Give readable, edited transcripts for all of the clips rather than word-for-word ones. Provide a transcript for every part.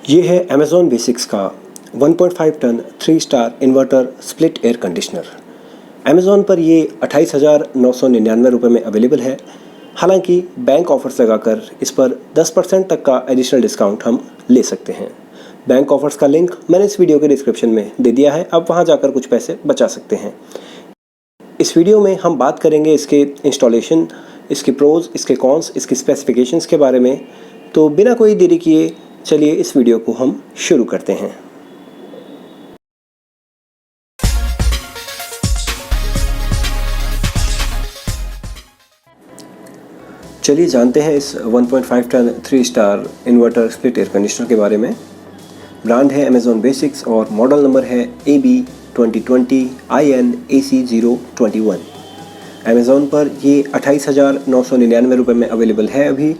ये है Amazon Basics का 1.5 ton 3 star inverter split air conditioner. Amazon पर ये 28,999 रुपये में अवेलेबल है। हालांकि बैंक ऑफर्स लगाकर इस पर 10% तक का एडिशनल डिस्काउंट हम ले सकते हैं। बैंक ऑफर्स का लिंक मैंने इस वीडियो के डिस्क्रिप्शन में दे दिया है, आप वहां जाकर कुछ पैसे बचा सकते हैं। इस वीडियो में हम बात करेंगे इसके इंस्टॉलेशन, इसके प्रोज, इसके कॉन्स, इसकी स्पेसिफिकेशंस के बारे में। तो बिना कोई देरी किए चलिए इस वीडियो को हम शुरू करते हैं। चलिए जानते हैं इस 1.5 ton 3 star inverter split air conditioner के बारे में। ब्रांड है अमेज़ॉन बेसिक्स और मॉडल नंबर है AB 2020 IN AC021। अमेज़ॉन पर ये 28,999 रुपये में अवेलेबल है अभी,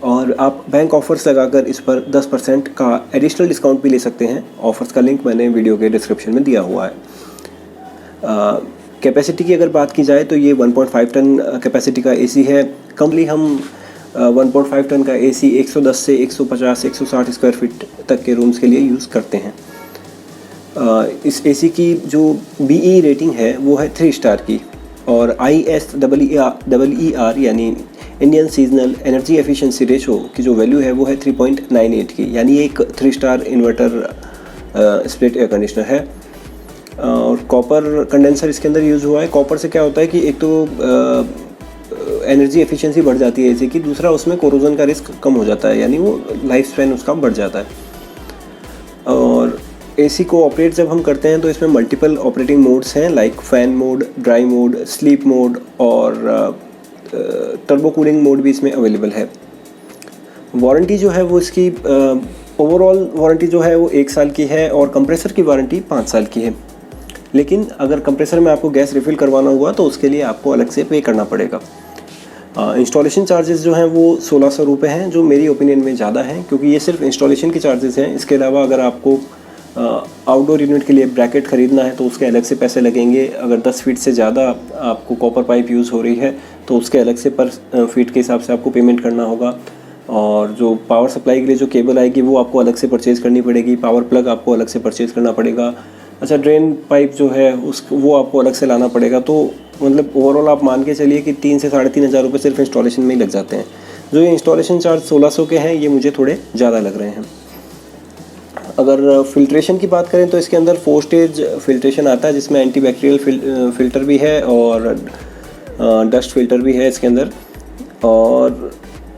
और आप बैंक ऑफ़र्स लगाकर इस पर 10% का एडिशनल डिस्काउंट भी ले सकते हैं। ऑफ़र्स का लिंक मैंने वीडियो के डिस्क्रिप्शन में दिया हुआ है। कैपेसिटी की अगर बात की जाए तो ये 1.5 टन कैपेसिटी का AC है। कमली हम 1.5 टन का AC 110 से 150 160 स्क्वायर फीट तक के रूम्स के लिए यूज़ करते हैं। इस AC की जो BE रेटिंग है वो है 3 स्टार की, और ISEER यानी Indian seasonal energy efficiency ratio की जो वैल्यू है वो है 3.98 की, यानी एक 3 star inverter split air conditioner है। और कॉपर कंडेंसर इसके अंदर यूज़ हुआ है। कॉपर से क्या होता है कि एक तो एनर्जी एफिशिएंसी बढ़ जाती है एसी की, दूसरा उसमें कोरोजन का रिस्क कम हो जाता है, यानी वो लाइफ स्पैन उसका बढ़ जाता है। और एसी को ऑपरेट जब हम करते हैं तो इसमें मल्टीपल ऑपरेटिंग मोड्स हैं, like fan mode, dry mode, sleep mode और टर्बो कूलिंग मोड भी इसमें अवेलेबल है। वारंटी जो है वो इसकी ओवरऑल वारंटी जो है वो 1 साल की है, और कंप्रेसर की वारंटी 5 साल की है। लेकिन अगर कंप्रेसर में आपको गैस रिफ़िल करवाना हुआ तो उसके लिए आपको अलग से पे करना पड़ेगा। इंस्टॉलेशन चार्जेस जो हैं वो 1600 रुपये हैं, जो मेरी ओपिनियन में ज़्यादा हैं, क्योंकि ये सिर्फ इंस्टॉलेशन के चार्जेस हैं। इसके अलावा अगर आपको आउटडोर यूनिट के लिए ब्रैकेट ख़रीदना है तो उसके अलग से पैसे लगेंगे। अगर 10 फीट से ज़्यादा आपको कॉपर पाइप यूज़ हो रही है तो उसके अलग से पर फीट के हिसाब से आपको पेमेंट करना होगा। और जो पावर सप्लाई के लिए जो केबल आएगी वो आपको अलग से परचेज़ करनी पड़ेगी। पावर प्लग आपको अलग से परचेज़ करना पड़ेगा। अच्छा, ड्रेन पाइप जो है वो आपको अलग से लाना पड़ेगा। तो मतलब ओवरऑल आप मान के चलिए कि 3 से 3,500 रुपये सिर्फ इंस्टॉलेशन में ही लग जाते हैं। जो ये इंस्टॉलेशन चार्ज 1600 के हैं ये मुझे थोड़े ज़्यादा लग रहे हैं। अगर फ़िल्ट्रेशन की बात करें तो इसके अंदर 4 स्टेज फ़िल्ट्रेशन आता है, जिसमें एंटीबैक्टीरियल फ़िल्टर भी है और डस्ट फिल्टर भी है इसके अंदर। और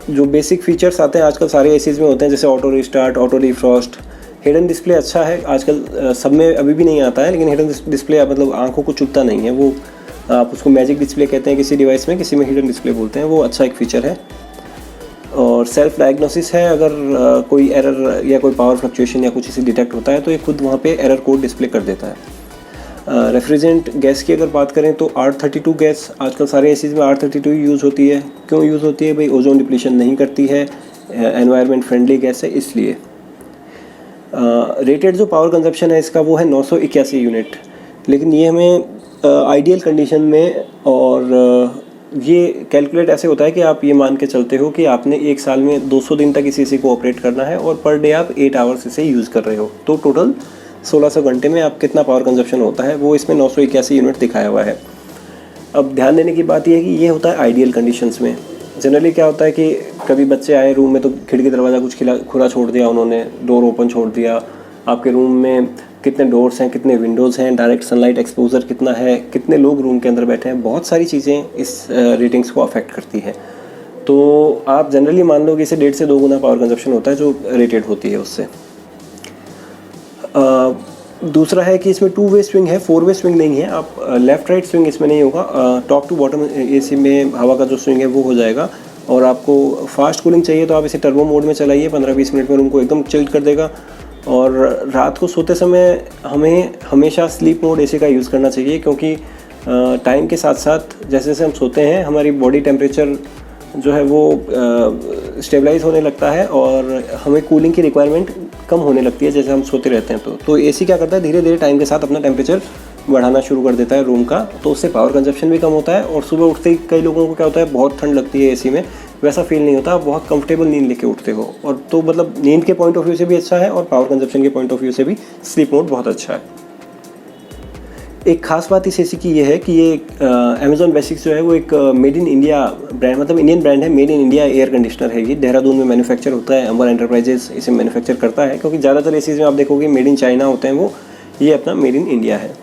जो बेसिक फीचर्स आते हैं आजकल सारे एसीज़ में होते हैं, जैसे auto restart, auto defrost, hidden display अच्छा है आजकल, सब में अभी भी नहीं आता है, लेकिन हिडन डिस्प्ले मतलब आंखों को चुभता नहीं है वो। आप उसको मैजिक डिस्प्ले कहते हैं किसी डिवाइस में, किसी में हिडन डिस्प्ले बोलते हैं, वो अच्छा एक फ़ीचर है। और सेल्फ डायग्नोसिस है, अगर कोई एरर या कोई पावर फ्लक्चुएशन या कुछ इसी डिटेक्ट होता है तो ये खुद वहाँ पे एरर कोड डिस्प्ले कर देता है। रेफ्रिजरेंट गैस की अगर बात करें तो R32 गैस आजकल सारे एसीज़ में R32 यूज़ होती है। क्यों यूज़ होती है भाई? ओजोन डिप्लीशन नहीं करती है, एनवायरनमेंट फ्रेंडली गैस है इसलिए। रेटेड जो पावर कंजप्शन है इसका वो है 981 यूनिट, लेकिन ये हमें आइडियल कंडीशन में, और ये कैलकुलेट ऐसे होता है कि आप ये मान के चलते हो कि आपने 1 साल में 200 दिन तक इस एसी को ऑपरेट करना है और पर डे आप 8 आवर्स इसे यूज़ कर रहे हो, तो टोटल 1600 घंटे में आप कितना पावर कंजप्शन होता है वो इसमें 981 यूनिट दिखाया हुआ है। अब ध्यान देने की बात यह है कि ये होता है आइडियल कंडीशंस में। जनरली क्या होता है कि कभी बच्चे आए रूम में तो खिड़की दरवाज़ा कुछ खुला छोड़ दिया उन्होंने, डोर ओपन छोड़ दिया। आपके रूम में कितने डोर्स हैं, कितने विंडोज़ हैं, डायरेक्ट सनलाइट एक्सपोजर कितना है, कितने लोग रूम के अंदर बैठे हैं, बहुत सारी चीज़ें इस रेटिंग्स को अफेक्ट करती हैं। तो आप जनरली मान लो कि इसे 1.5 से 2 गुना पावर कंजप्शन होता है जो रेटेड होती है उससे। दूसरा है कि इसमें 2 वे स्विंग है, 4 वे स्विंग नहीं है। आप लेफ़्ट राइट स्विंग इसमें नहीं होगा। टॉप टू बॉटम एसी में हवा का जो स्विंग है वो हो जाएगा। और आपको फास्ट कूलिंग चाहिए तो आप इसे टर्बो मोड में चलाइए, 15-20 मिनट में रूम को एकदम चिल्ड कर देगा। और रात को सोते समय हमें हमेशा स्लीप मोड एसी का यूज़ करना चाहिए, क्योंकि टाइम के साथ साथ जैसे जैसे हम सोते हैं हमारी बॉडी टेम्परेचर जो है वो स्टेबलाइज होने लगता है और हमें कूलिंग की रिक्वायरमेंट कम होने लगती है जैसे हम सोते रहते हैं। तो एसी क्या करता है, धीरे धीरे टाइम के साथ अपना टेम्परेचर बढ़ाना शुरू कर देता है रूम का, तो उससे पावर कंजप्शन भी कम होता है। और सुबह उठते ही कई लोगों को क्या होता है, बहुत ठंड लगती है एसी में, वैसा फील नहीं होता, आप बहुत कंफर्टेबल नींद लेके उठते हो। और तो मतलब नींद के पॉइंट ऑफ व्यू से भी अच्छा है और पावर कंजप्शन के पॉइंट ऑफ व्यू से भी स्लीप मोड बहुत अच्छा है। एक खास बात इस एसी की ये है कि ये अमेजॉन बेसिक्स जो है वो एक मेड इन इंडिया ब्रांड, मतलब इंडियन ब्रांड है, made in India air conditioner है। ये देहरादून में मैन्युफैक्चर होता है, अंबर एंटरप्राइजेस इसे मैन्युफैक्चर करता है, क्योंकि ज़्यादातर एसीज में आप देखोगे मेड इन चाइना होते हैं, वो ये अपना मेड इन इंडिया है।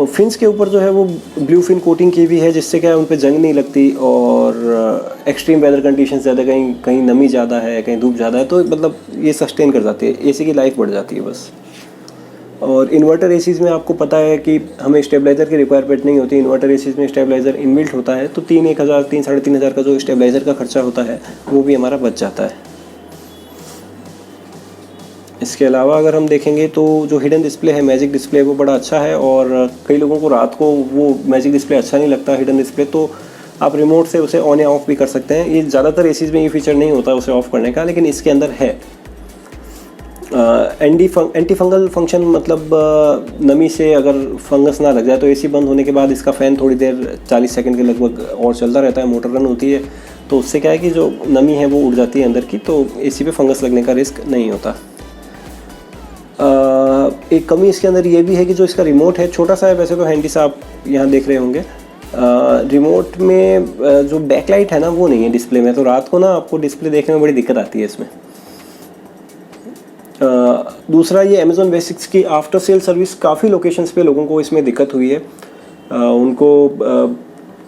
फिन्स के ऊपर जो है वो ब्लू फिन कोटिंग की भी है, जिससे क्या है उन पर जंग नहीं लगती। और एक्सट्रीम वेदर कंडीशन ज़्यादा, कहीं कहीं नमी ज़्यादा है, कहीं धूप ज़्यादा है, तो मतलब ये सस्टेन कर जाती है, एसी की लाइफ बढ़ जाती है बस। और इन्वर्टर एसीज़ में आपको पता है कि हमें स्टेबलाइज़र की रिक्वायरमेंट नहीं होती। इन्वर्टर एसीज़ में स्टेबलाइज़र इनबिल्ट होता है, तो 3 साढ़े तीन हज़ार का जो स्टेबलाइज़र का खर्चा होता है वो भी हमारा बच जाता है। इसके अलावा अगर हम देखेंगे तो जो हिडन डिस्प्ले है, मैजिक डिस्प्ले, वो बड़ा अच्छा है। और कई लोगों को रात को वो मैजिक डिस्प्ले अच्छा नहीं लगता हिडन डिस्प्ले, तो आप रिमोट से उसे ऑन या ऑफ भी कर सकते हैं। ये ज़्यादातर एसीज़ में ये फीचर नहीं होता उसे ऑफ़ करने का, लेकिन इसके अंदर है। एंटी फंगल फंक्शन, मतलब नमी से अगर फंगस ना लग जाए तो एसी बंद होने के बाद इसका फ़ैन थोड़ी देर 40 सेकंड के लगभग और चलता रहता है, मोटर रन होती है, तो उससे क्या है कि जो नमी है वो उड़ जाती है अंदर की, तो एसी पे फंगस लगने का रिस्क नहीं होता। एक कमी इसके अंदर ये भी है कि जो इसका रिमोट है छोटा सा है, वैसे तो हैंडी सा आप यहाँ देख रहे होंगे। रिमोट में जो बैकलाइट है ना वो नहीं है डिस्प्ले में, तो रात को ना आपको डिस्प्ले देखने में बड़ी दिक्कत आती है इसमें। दूसरा, ये अमेज़ॉन बेसिक्स की आफ्टर सेल सर्विस काफ़ी लोकेशंस पे लोगों को इसमें दिक्कत हुई है, उनको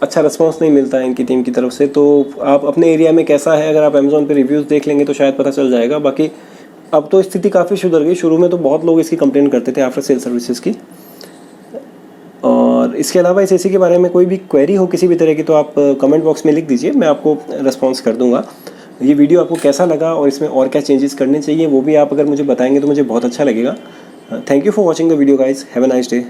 अच्छा रिस्पांस नहीं मिलता है इनकी टीम की तरफ से। तो आप अपने एरिया में कैसा है, अगर आप अमेज़ॉन पे रिव्यूज़ देख लेंगे तो शायद पता चल जाएगा। बाकी अब तो स्थिति काफ़ी सुधर गई, शुरू में तो बहुत लोग इसकी कंप्लेंट करते थे आफ्टर सेल सर्विसेज की। और इसके अलावा इस एसी के बारे में कोई भी क्वेरी हो किसी भी तरह की, तो आप कमेंट बॉक्स में लिख दीजिए, मैं आपको रिस्पॉन्स कर दूंगा। ये वीडियो आपको कैसा लगा और इसमें और क्या चेंजेस करने चाहिए वो भी आप अगर मुझे बताएंगे तो मुझे बहुत अच्छा लगेगा। Thank you for watching the video guys, have a nice day.